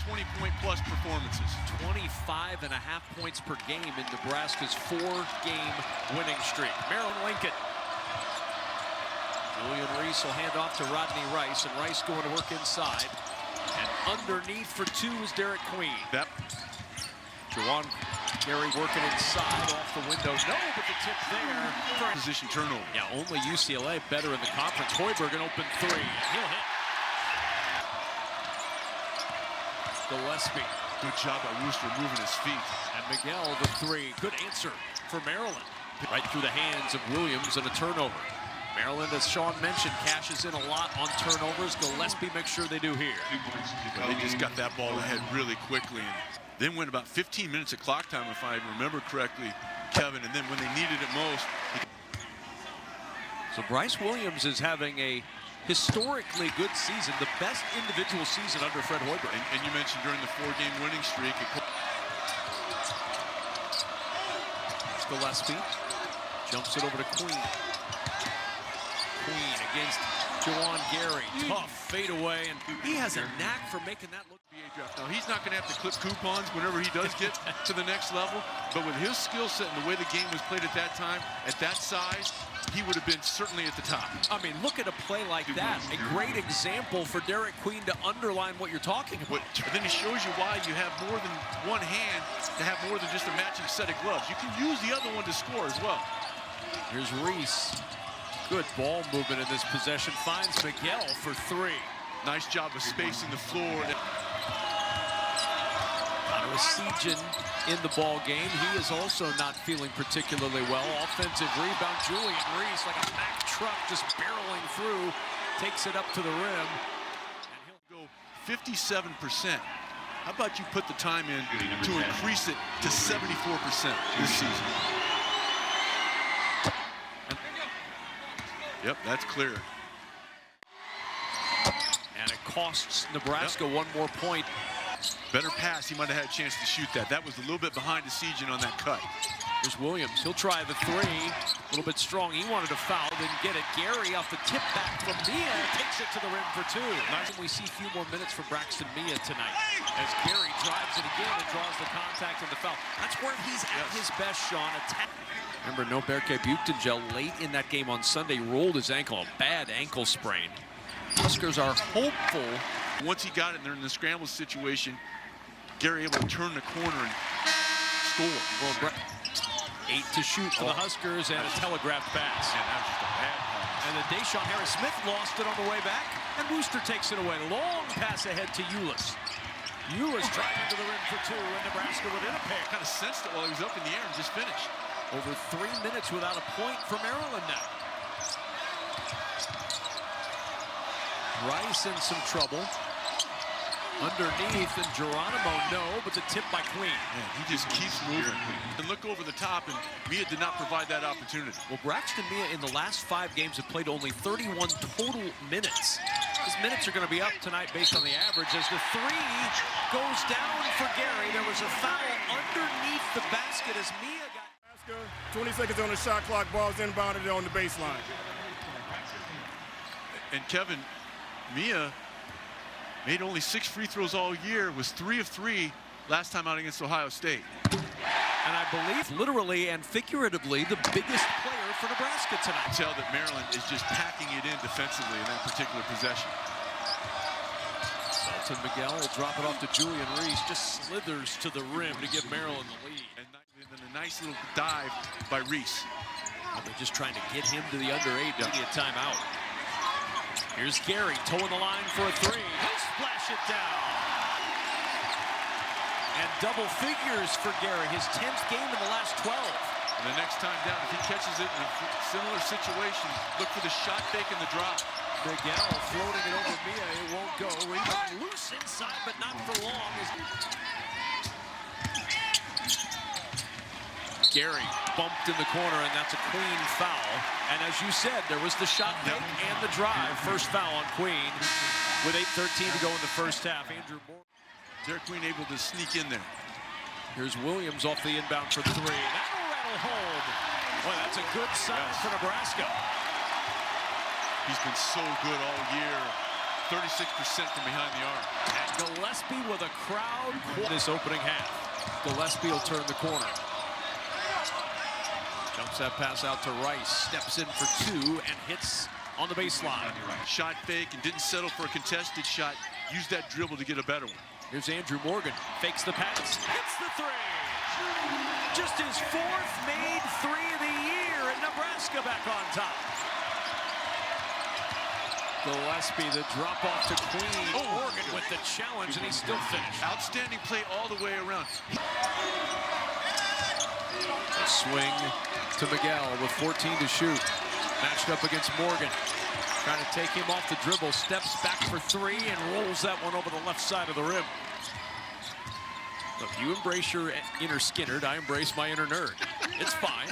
20-point-plus performances. 25.5 points per game in Nebraska's 4-game winning streak. Maryland Lincoln. Julian Reese will hand off to Rodney Rice, and Rice going to work inside. And underneath for two is Derek Queen. Juwan Gary working inside off the window. No, but the tip there. Position turnover. Yeah, only UCLA better in the conference. Hoiberg an open three. He'll hit. Gillespie. Good job by Wooster moving his feet. And Miguel the three. Good answer for Maryland. Right through the hands of Williams and a turnover. Maryland, as Sean mentioned, cashes in a lot on turnovers. Gillespie makes sure they do here. They just got that ball ahead really quickly. And then went about 15 minutes of clock time, if I remember correctly, Kevin. And then when they needed it most. So Bryce Williams is having a historically good season, the best individual season under Fred Hoiberg. And you mentioned during the 4-game winning streak. Gillespie jumps it over to Queen. Queen against Juwan Gary. Tough fadeaway, and he has a knack for making that look. Now, he's not going to have to clip coupons whenever he does get to the next level, but with his skill set and the way the game was played at that time, at that size, he would have been certainly at the top. I mean, look at a play like that. A great example for Derek Queen to underline what you're talking about. But then he shows you why you have more than one hand to have more than just a matching set of gloves. You can use the other one to score as well. Here's Reese. Good ball movement in this possession. Finds Miguel for three. Nice job of spacing the floor. Sejan in the ball game. He is also not feeling particularly well. Offensive rebound. Julian Reese, like a Mack truck, just barreling through, takes it up to the rim. And he'll go 57%. How about you put the time in to increase it to 74% this season? Yep, that's clear. And it costs Nebraska one more point. Better pass, he might have had a chance to shoot that. That was a little bit behind the Sejan on that cut. Here's Williams, he'll try the three. A little bit strong, he wanted a foul, didn't get it. Gary off the tip back from Mia, takes it to the rim for two. Nice. We see a few more minutes for Braxton Mia tonight, as Gary drives it again and draws the contact and the foul. That's where he's at his best, Sean. Remember, Noberke Buchtengel late in that game on Sunday rolled his ankle, a bad ankle sprain. Huskers are hopeful. Once he got in there in the scramble situation, Gary able to turn the corner and score. Well, 8 to shoot for the Huskers and a telegraphed pass. Yeah, that was just a bad pass. And then Deshaun Harris-Smith lost it on the way back, and Wooster takes it away. Long pass ahead to Ulis. Ulis driving to the rim for two, and Nebraska within a pair. Kind of sensed it while he was up in the air and just finished. Over 3 minutes without a point for Maryland now. Rice in some trouble. Underneath, and Geronimo, no, but the tip by Queen. Man, he just keeps moving. And look over the top, and Mia did not provide that opportunity. Well, Braxton Mia in the last 5 games have played only 31 total minutes. His minutes are going to be up tonight based on the average as the three goes down for Gary. There was a foul underneath the basket as Mia got... 20 seconds on the shot clock, ball's inbounded on the baseline. And Kevin, Mia made only 6 free throws all year, was 3 of 3 last time out against Ohio State. And I believe literally and figuratively the biggest player for Nebraska tonight. You can tell that Maryland is just packing it in defensively in that particular possession. Dalton Miguel will drop it off to Julian Reese, just slithers to the rim to give Maryland the lead. And then a nice little dive by Reese. Well, they're just trying to get him to the under 8 to get a timeout. Here's Gary, toeing the line for a three. He'll splash it down. And double figures for Gary, his 10th game in the last 12. And the next time down, if he catches it in a similar situation, look for the shot fake and the drop. Miguel floating it over Mia, it won't go. Rebound loose inside, but not for long. Gary bumped in the corner, and that's a Queen foul. And as you said, there was the shot fake and the drive. First foul on Queen with 8:13 to go in the first half. Andrew Moore. Derek Queen able to sneak in there. Here's Williams off the inbound for three. That'll rattle home. Boy, that's a good sign for Nebraska. He's been so good all year 36% from behind the arc. And Gillespie with a crowd this opening half. Gillespie will turn the corner. Jumps that pass out to Rice, steps in for two, and hits on the baseline. Shot fake and didn't settle for a contested shot. Used that dribble to get a better one. Here's Andrew Morgan, fakes the pass, hits the three. Just his fourth made three of the year, and Nebraska back on top. Gillespie, the drop off to Queen. Morgan with the challenge, and he's still finished. Outstanding play all the way around. A swing to Miguel with 14 to shoot. Matched up against Morgan. Trying to take him off the dribble, steps back for three, and rolls that one over the left side of the rim. Look, you embrace your inner Skinnerd, I embrace my inner nerd. It's fine.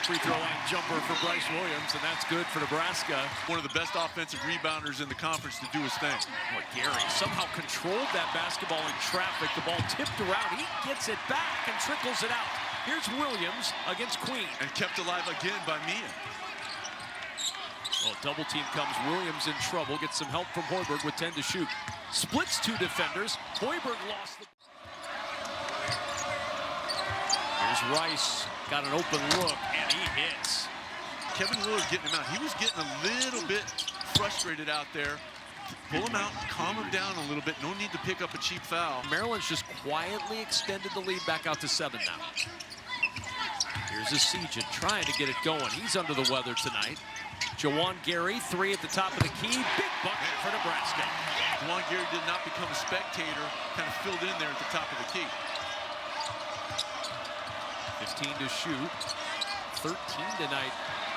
Free throw line jumper for Bryce Williams, and that's good for Nebraska. One of the best offensive rebounders in the conference to do his thing. Well, Gary somehow controlled that basketball in traffic. The ball tipped around. He gets it back and trickles it out. Here's Williams against Queen. And kept alive again by Mia. Oh, double team comes. Williams in trouble. Gets some help from Hoiberg with 10 to shoot. Splits two defenders. Hoiberg lost the... Here's Rice. Got an open look, and he hits. Kevin Willard getting him out. He was getting a little bit frustrated out there. Pull him out, calm him down a little bit. No need to pick up a cheap foul. Maryland's just quietly extended the lead back out to 7 now. Here's Asijan trying to get it going. He's under the weather tonight. Juwan Gary, three at the top of the key. Big bucket for Nebraska. Juwan Gary did not become a spectator, kind of filled in there at the top of the key. 15 to shoot. 13 tonight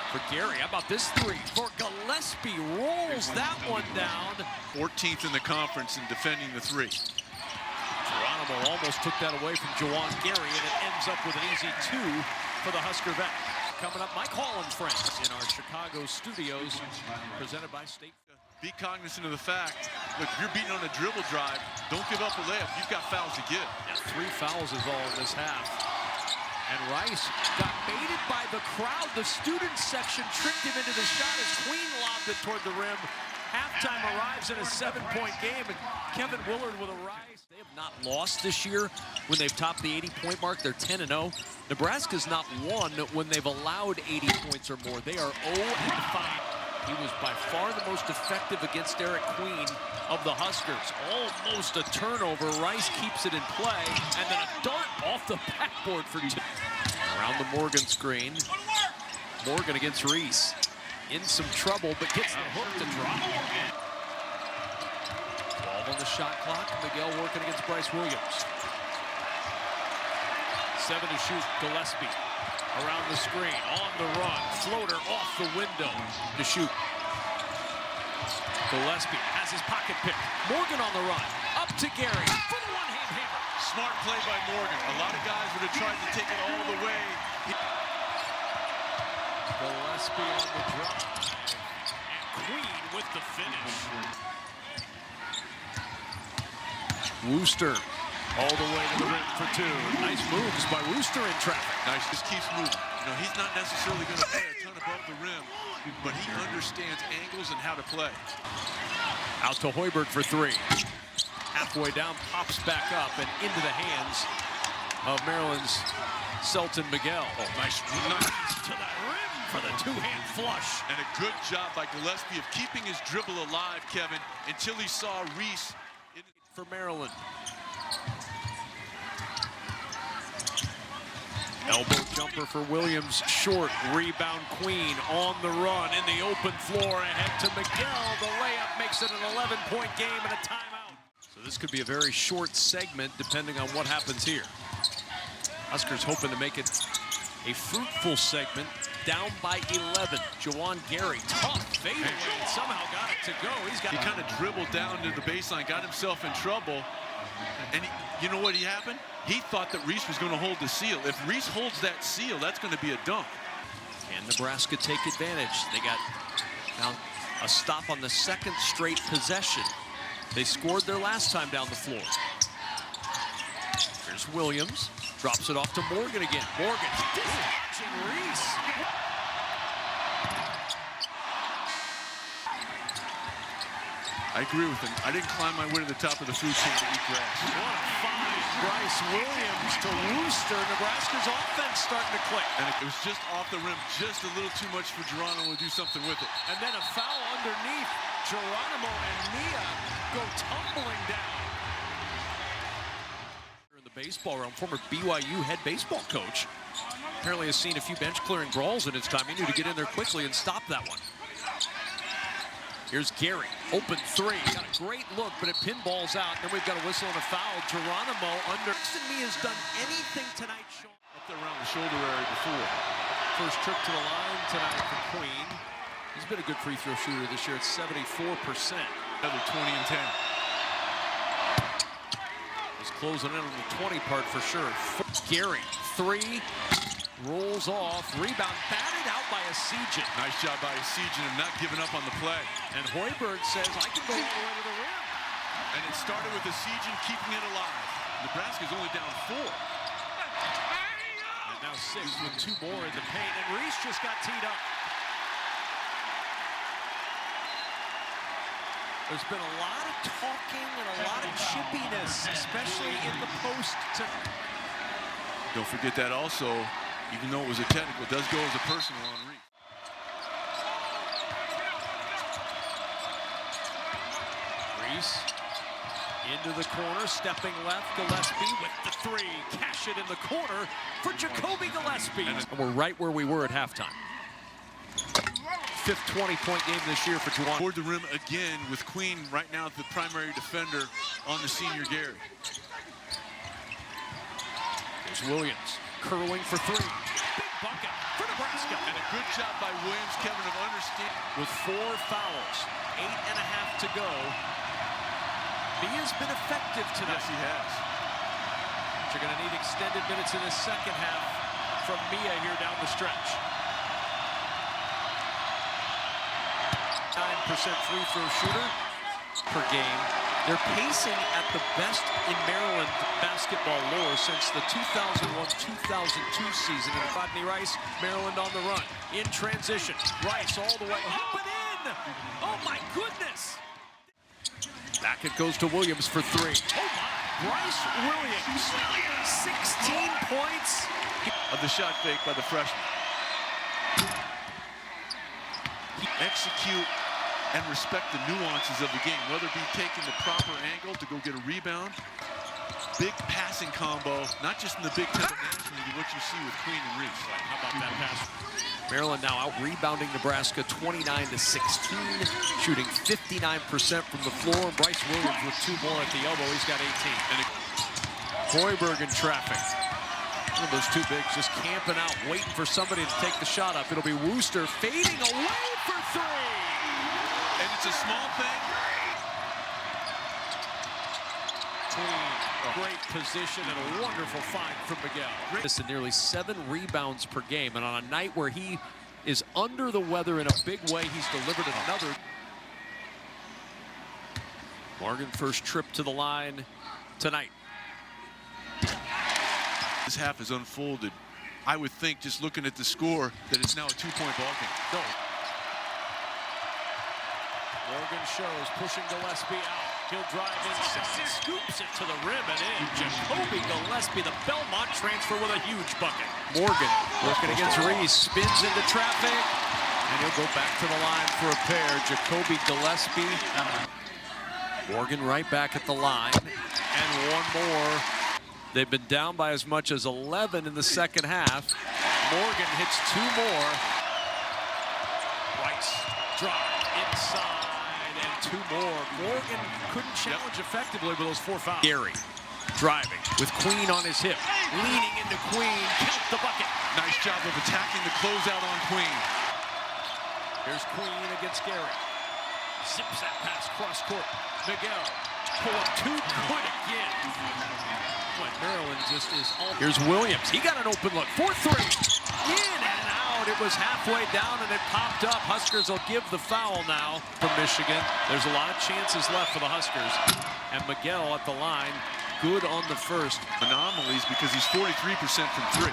for Gary. How about this three for Gillespie? Rolls that one down. 14th in the conference in defending the three. Geronimo almost took that away from Juwan Gary, and it ends up with an easy two for the Husker vet. Coming up, Mike Hall and friends in our Chicago studios, presented by State. Be cognizant of the fact, look, if you're beating on a dribble drive, don't give up a layup. You've got fouls to give. Yeah, 3 fouls is all in this half. And Rice got baited by the crowd. The student section tricked him into the shot as Queen lobbed it toward the rim. Halftime arrives in a 7-point game, and Kevin Willard with a rise. They have not lost this year when they've topped the 80-point mark. They're 10-0. Nebraska's not won when they've allowed 80 points or more. They are 0-5. He was by far the most effective against Eric Queen of the Huskers. Almost a turnover. Rice keeps it in play, and then a dart off the backboard for two. Around the Morgan screen. Morgan against Reese. In some trouble, but gets the hook to drop. 12 on the shot clock. Miguel working against Bryce Williams. 7 to shoot. Gillespie around the screen, on the run. Floater off the window to shoot. Gillespie has his pocket picked. Morgan on the run. Up to Gary for the one-hand hammer. Smart play by Morgan. A lot of guys would have tried to take it all the way. Gillespie on the drop. And Queen with the finish. Wooster all the way to the rim for two. Nice moves by Wooster in traffic. Nice, just keeps moving. You know, he's not necessarily going to play a ton above the rim, but he understands angles and how to play. Out to Hoiberg for three. Halfway down, pops back up and into the hands of Maryland's Selton Miguel. Oh, nice to the rim for the two-hand flush. And a good job by Gillespie of keeping his dribble alive, Kevin, until he saw Reese. For Maryland. Elbow jumper for Williams, short, rebound Queen on the run in the open floor, ahead to Miguel. The layup makes it an 11-point game and a timeout. So this could be a very short segment depending on what happens here. Huskers hoping to make it a fruitful segment, down by 11. Juwan Gary, tough fadeaway, somehow got it to go. He kind of dribbled down to the baseline, got himself in trouble, and you know what happened? He thought that Reese was going to hold the seal. If Reese holds that seal, that's going to be a dunk. Can Nebraska take advantage? They got now a stop on the second straight possession. They scored their last time down the floor. Here's Williams. Drops it off to Morgan again. Morgan dispatching Reese. I agree with him. I didn't climb my way to the top of the food chain to eat grass. What a find, Bryce Williams to Wooster. Nebraska's offense starting to click. And it was just off the rim, just a little too much for Geronimo to do something with it. And then a foul underneath. Geronimo and Mia go tumbling down. In the baseball realm, former BYU head baseball coach. Apparently has seen a few bench clearing brawls in his time. He knew to get in there quickly and stop that one. Here's Gary, open three. Got a great look, but it pinballs out. And then we've got a whistle and a foul. Geronimo under. Mia has done anything tonight. Up there around the shoulder area before. First trip to the line tonight for Queen. He's been a good free throw shooter this year at 74%. Another 20 and 10. He's closing in on the 20 part for sure. Gary, three, rolls off, rebound, batted out by Asijan. Nice job by Asijan of not giving up on the play. And Hoiberg says, I can go all the way to the rim. And it started with Asijan keeping it alive. Nebraska's only down 4. And now 6 with 2 more in the paint. And Reese just got teed up. There's been a lot of talking and a lot of chippiness, especially in the post. Don't forget that also, even though it was a technical, it does go as a personal on Reese. Reese into the corner, stepping left, Gillespie with the 3. Cash it in the corner for Jacoby Gillespie. And we're right where we were at halftime. 5th 20-point game this year for Juwan. Toward the rim again with Queen right now the primary defender on the senior Gary. There's Williams curling for 3. Big bucket for Nebraska. And a good job by Williams, Kevin, of understanding. With 4 fouls, 8.5 to go. Mia's been effective tonight. Yes, he has. You're going to need extended minutes in the second half from Mia here down the stretch. 9% free throw shooter per game. They're pacing at the best in Maryland basketball lore since the 2001-2002 season. And Rodney Rice, Maryland on the run. In transition, Rice all the way up and in! Oh my goodness! Back it goes to Williams for 3. Oh my! Bryce Williams, 16 points. Of the shot fake by the freshman. Execute and respect the nuances of the game, whether it be taking the proper angle to go get a rebound, big passing combo, not just in the Big Ten, but nationally, what you see with Queen and Reese. Right, how about that pass? Maryland now out rebounding Nebraska 29-16, shooting 59% from the floor. Bryce Williams with 2 more at the elbow. He's got 18. And Hoiberg in traffic. One of those 2 bigs just camping out, waiting for somebody to take the shot up. It'll be Wooster fading away for 3. And it's a small thing. Clean, great position, and a wonderful find from Miguel. This is nearly 7 rebounds per game, and on a night where he is under the weather in a big way, he's delivered another. Morgan first trip to the line tonight. This half has unfolded. I would think, just looking at the score, that it's now a 2-point ball game. No. Morgan shows, pushing Gillespie out. He'll drive inside, scoops it to the rim and in. Jacoby Gillespie, the Belmont transfer with a huge bucket. Morgan working against Reese, spins into traffic, and he'll go back to the line for a pair. Jacoby Gillespie. Morgan right back at the line, and 1 more. They've been down by as much as 11 in the second half. Morgan hits 2 more. Rice, drive inside. 2 more. Morgan couldn't challenge effectively with those 4 fouls. Gary driving with Queen on his hip, leaning into Queen, count the bucket. Nice job of attacking the closeout on Queen. Here's Queen against Gary. Zips that pass cross court. Miguel pull up too good again. Boy, Maryland just is all. Here's Williams. He got an open look. 4-3. In and out. It was halfway down and it popped up. Huskers will give the foul now for Michigan. There's a lot of chances left for the Huskers. And Miguel at the line. Good on the first. Anomalies because he's 43% from 3.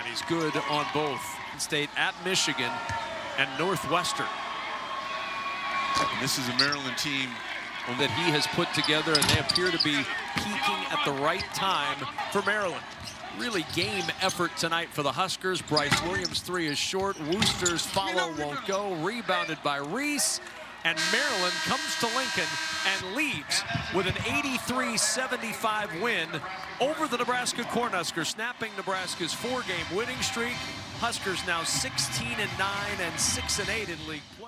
And he's good on both. State at Michigan and Northwestern. And this is a Maryland team that he has put together, and they appear to be peaking at the right time for Maryland. Really game effort tonight for the Huskers. Bryce Williams' three is short. Wooster's follow won't go. Rebounded by Reese. And Maryland comes to Lincoln and leads with an 83-75 win over the Nebraska Cornhuskers, snapping Nebraska's 4-game winning streak. Huskers now 16-9 and 6-8 in league play.